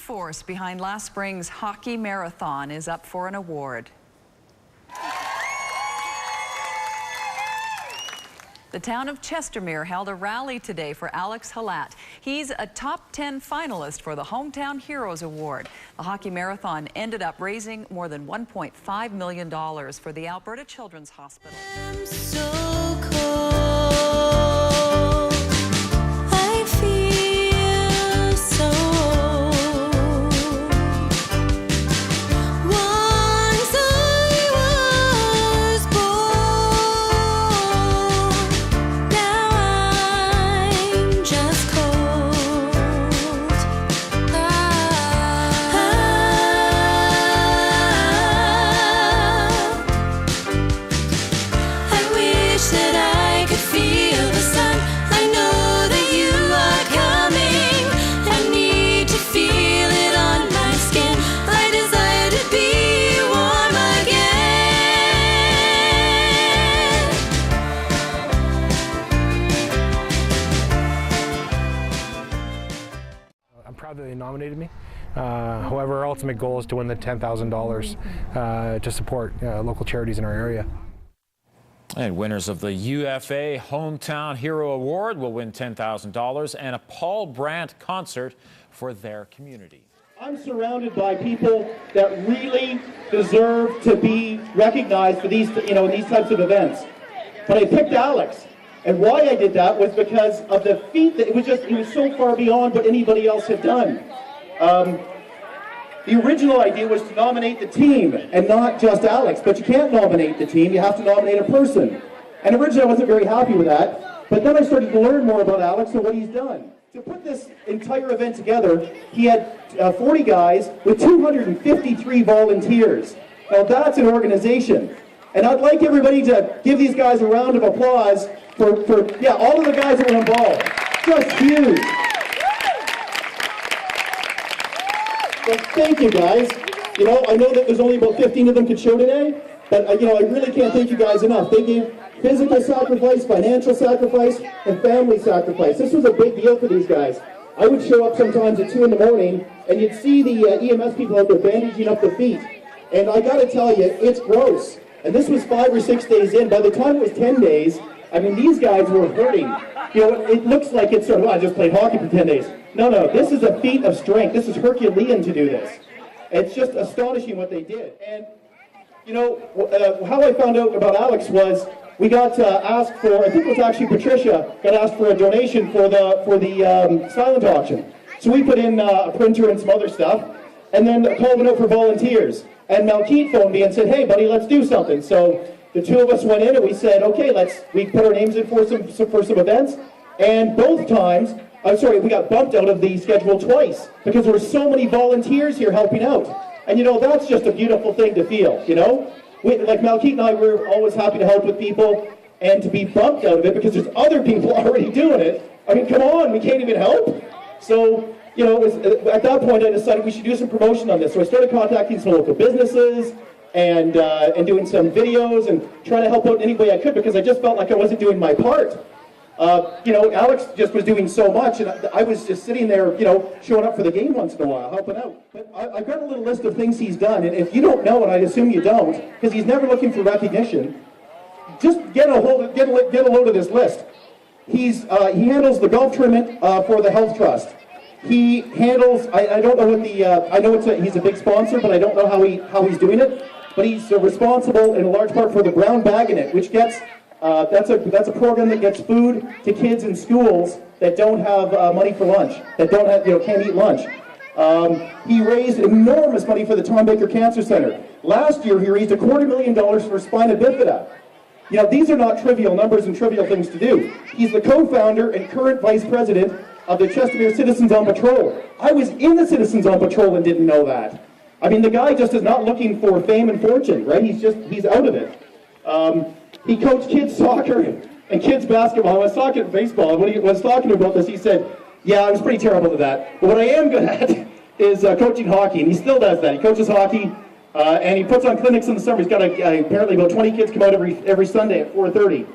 force behind last spring's hockey marathon is up for an award. The town of Chestermere held a rally today for Alex Halat. He's a top 10 finalist for the Hometown Heroes Award. The hockey marathon ended up raising more than $1.5 million for the Alberta Childrens Hospital. I'm so cold. I feel so old. Once I was born, now I'm just cold. I wish that I could feel the sun. I know that you are coming. I need to feel it on my skin. I desire to be warm again. I'm proud that they nominated me. However, our ultimate goal is to win the $10,000 to support local charities in our area. And winners of the UFA Hometown Hero Award will win $10,000 and a Paul Brandt concert for their community. I'm surrounded by people that really deserve to be recognized for these, these types of events. But I picked Alex, and why I did that was because of the feat that he was so far beyond what anybody else had done. The original idea was to nominate the team and not just Alex, but you can't nominate the team, you have to nominate a person. And originally I wasn't very happy with that, but then I started to learn more about Alex and what he's done. To put this entire event together, he had 40 guys with 253 volunteers. Now that's an organization. And I'd like everybody to give these guys a round of applause for all of the guys that were involved. Just huge. Well, thank you guys. I know that there's only about 15 of them could show today, but I really can't thank you guys enough. They gave physical sacrifice, financial sacrifice, and family sacrifice. This was a big deal for these guys. I would show up sometimes at 2 in the morning, and you'd see the EMS people out there bandaging up the feet. And I gotta tell you, it's gross. And this was 5 or 6 days in. By the time it was 10 days, I mean, these guys were hurting. It looks like it's sort of, I just played hockey for 10 days. No, this is a feat of strength. This is Herculean to do this. It's just astonishing what they did. And, how I found out about Alex was we got asked for, I think it was actually Patricia, got asked for a donation for the silent auction. So we put in a printer and some other stuff, and then called it out for volunteers. And Malkeet phoned me and said, hey, buddy, let's do something. So the two of us went in and we said, okay, we put our names in for some events. And both times, we got bumped out of the schedule twice because there were so many volunteers here helping out. And that's just a beautiful thing to feel, Like Malkeet and I, we're always happy to help with people, and to be bumped out of it because there's other people already doing it. I mean, come on, we can't even help. So, at that point I decided we should do some promotion on this. So I started contacting some local businesses and doing some videos and trying to help out in any way I could because I just felt like I wasn't doing my part. Alex just was doing so much, and I was just sitting there, showing up for the game once in a while, helping out. But I've got a little list of things he's done, and if you don't know, and I assume you don't, because he's never looking for recognition, just get a load of this list. He handles the golf tournament for the Health Trust. He handles, I don't know what I know he's a big sponsor, but I don't know how he's doing it. But he's responsible in a large part for the Brown Bag in It, which gets. That's a program that gets food to kids in schools that don't have money for lunch, that don't have, can't eat lunch. He raised enormous money for the Tom Baker Cancer Center. Last year, he raised $250,000 for spina bifida. These are not trivial numbers and trivial things to do. He's the co-founder and current vice president of the Chestermere Citizens on Patrol. I was in the Citizens on Patrol and didn't know that. I mean, the guy just is not looking for fame and fortune, right? He's out of it. He coached kids soccer and kids basketball. I was talking at baseball, and when he was talking about this, he said, yeah, I was pretty terrible at that. But what I am good at is coaching hockey, and he still does that. He coaches hockey, and he puts on clinics in the summer. He's got apparently about 20 kids come out every Sunday at 4:30.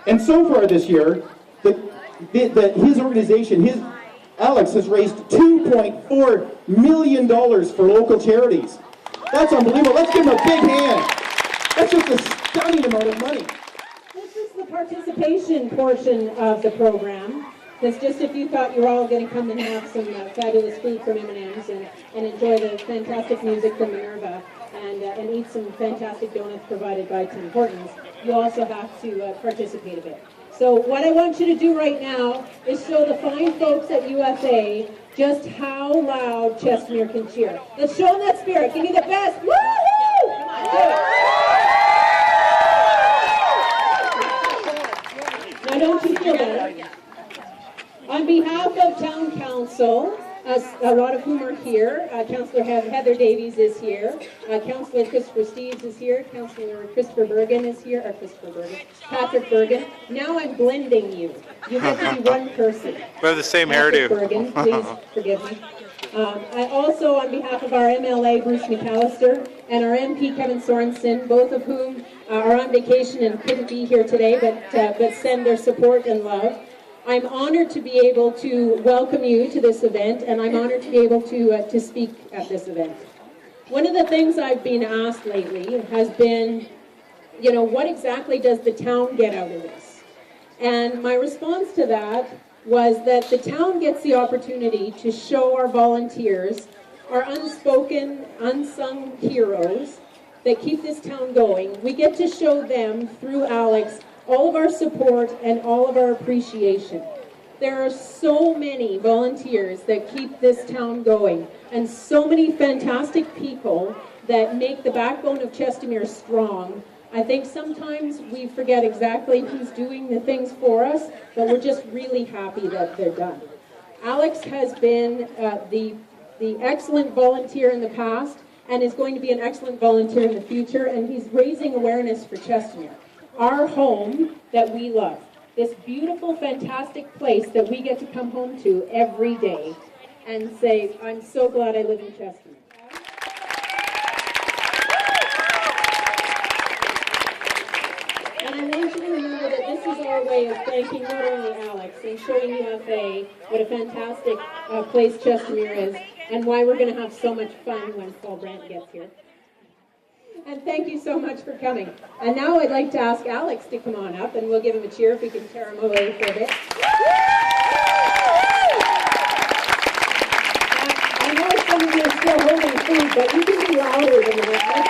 And so far this year, his organization, Alex has raised $2.4 million for local charities. That's unbelievable. Let's give him a big hand. That's just a stunning amount of money. This is the participation portion of the program. Because just if you thought you were all going to come and have some fabulous food from M&M's and enjoy the fantastic music from Minerva and eat some fantastic donuts provided by Tim Hortons, you also have to participate a bit. So what I want you to do right now is show the fine folks at UFA just how loud Chestermere can cheer. Let's show them that spirit. Give me the best. Woo-hoo! Come on, do it. Now don't you feel better? On behalf of Town Council, a lot of whom are here, Councillor Heather Davies is here, Councillor Christopher Steeves is here, Councillor Christopher Bergen is here, Patrick Bergen. Now I'm blending you. You have to be one person. We have the same Patrick hairdo. Bergen, please forgive me. I also, on behalf of our MLA, Bruce McAllister, and our MP, Kevin Sorensen, both of whom are on vacation and couldn't be here today, but send their support and love. I'm honored to be able to welcome you to this event, and I'm honored to be able to speak at this event. One of the things I've been asked lately has been, you know, what exactly does the town get out of this? And my response to that was that the town gets the opportunity to show our volunteers, our unspoken, unsung heroes that keep this town going. We get to show them, through Alex, all of our support and all of our appreciation. There are so many volunteers that keep this town going, and so many fantastic people that make the backbone of Chestermere strong. I think sometimes we forget exactly who's doing the things for us, but we're just really happy that they're done. Alex has been the excellent volunteer in the past and is going to be an excellent volunteer in the future, and he's raising awareness for Chestermere, our home that we love. This beautiful, fantastic place that we get to come home to every day and say, I'm so glad I live in Chestermere. And I want you to remember that this is our way of thanking not only Alex and showing UFA what a fantastic place Chestermere is and why we're going to have so much fun when Paul Brandt gets here. And thank you so much for coming. And now I'd like to ask Alex to come on up, and we'll give him a cheer if we can tear him away for a bit. I know some of you are still holding food, but you can be louder than that.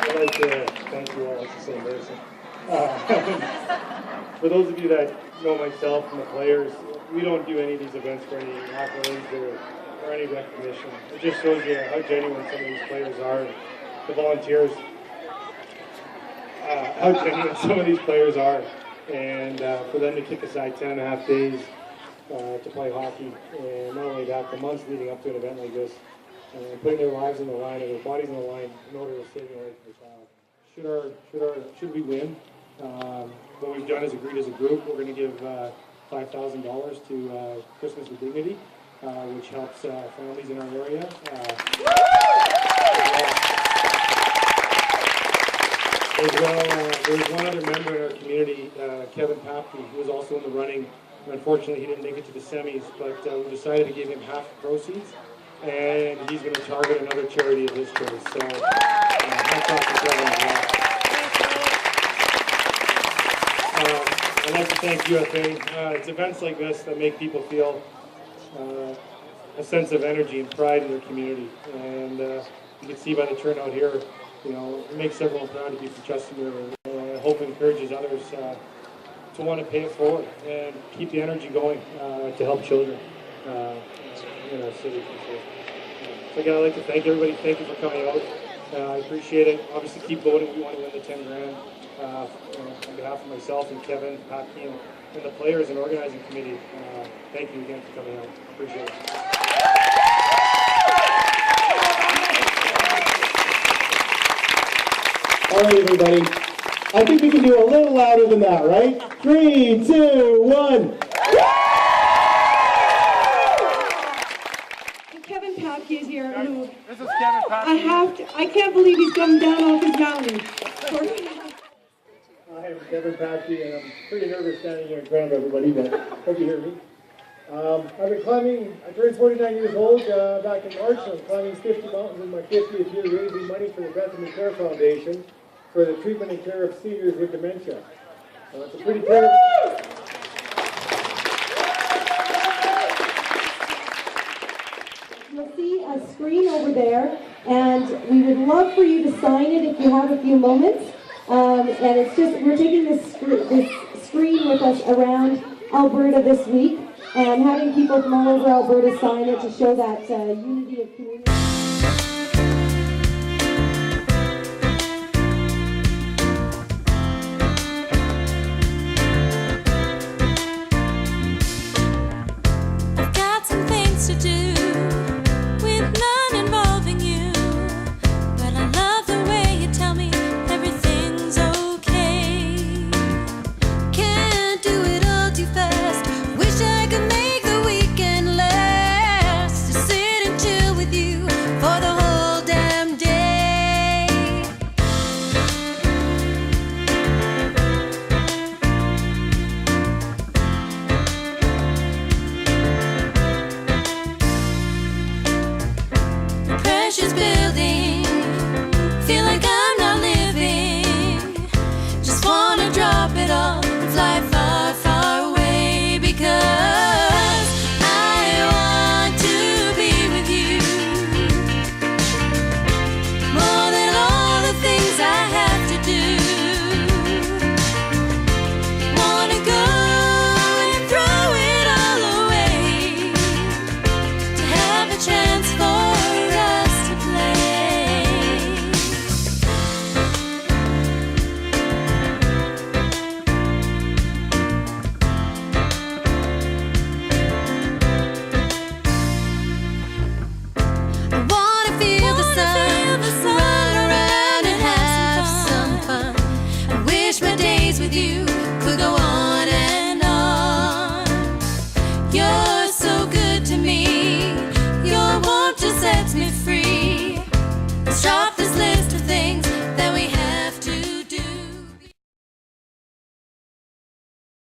I'd like to thank you all. It's the same person. For those of you that know myself and the players, we don't do any of these events for any accolades or any recognition. It just shows you how genuine some of these players are, the volunteers, how genuine some of these players are. And for them to kick aside 10.5 days to play hockey, and not only that, the months leading up to an event like this, putting their lives on the line and their bodies on the line in order to save the life of a child. Should we win? What we've done is agreed as a group. We're going to give $5,000 to Christmas with Dignity, which helps families in our area. There's one other member in our community, Kevin Papke, who was also in the running. Unfortunately, he didn't make it to the semis, but we decided to give him half the proceeds, and he's going to target another charity of his choice. So, hats off to Kevin as well. I'd like to thank UFA. It's events like this that make people feel a sense of energy and pride in their community. And you can see by the turnout here, you know, it makes everyone proud to be from Chestermere. And I hope it encourages others to want to pay it forward and keep the energy going to help children in our city. So again, I'd like to thank everybody. Thank you for coming out. I appreciate it. Obviously, keep voting. We want to win the 10 grand. On behalf of myself and Kevin, Papke, and the players and organizing committee, thank you again for coming out. Appreciate it. All right, everybody. I think we can do a little louder than that, right? 3, 2, 1. Kevin Papke is here. Who, this is Kevin Papke. I can't believe he's coming down off his mountain. Hi, I'm Kevin Patsy, and I'm pretty nervous standing here in front of everybody, but hope you hear me. I've been climbing, I turned 49 years old back in March, and I'm climbing 50 mountains in my 50th year, raising money for the Bethany Care Foundation for the treatment and care of seniors with dementia. It's a pretty terrible... You'll see a screen over there, and we would love for you to sign it if you have a few moments. And it's just, we're taking this screen with us around Alberta this week, and having people from all over Alberta sign it to show that unity of community.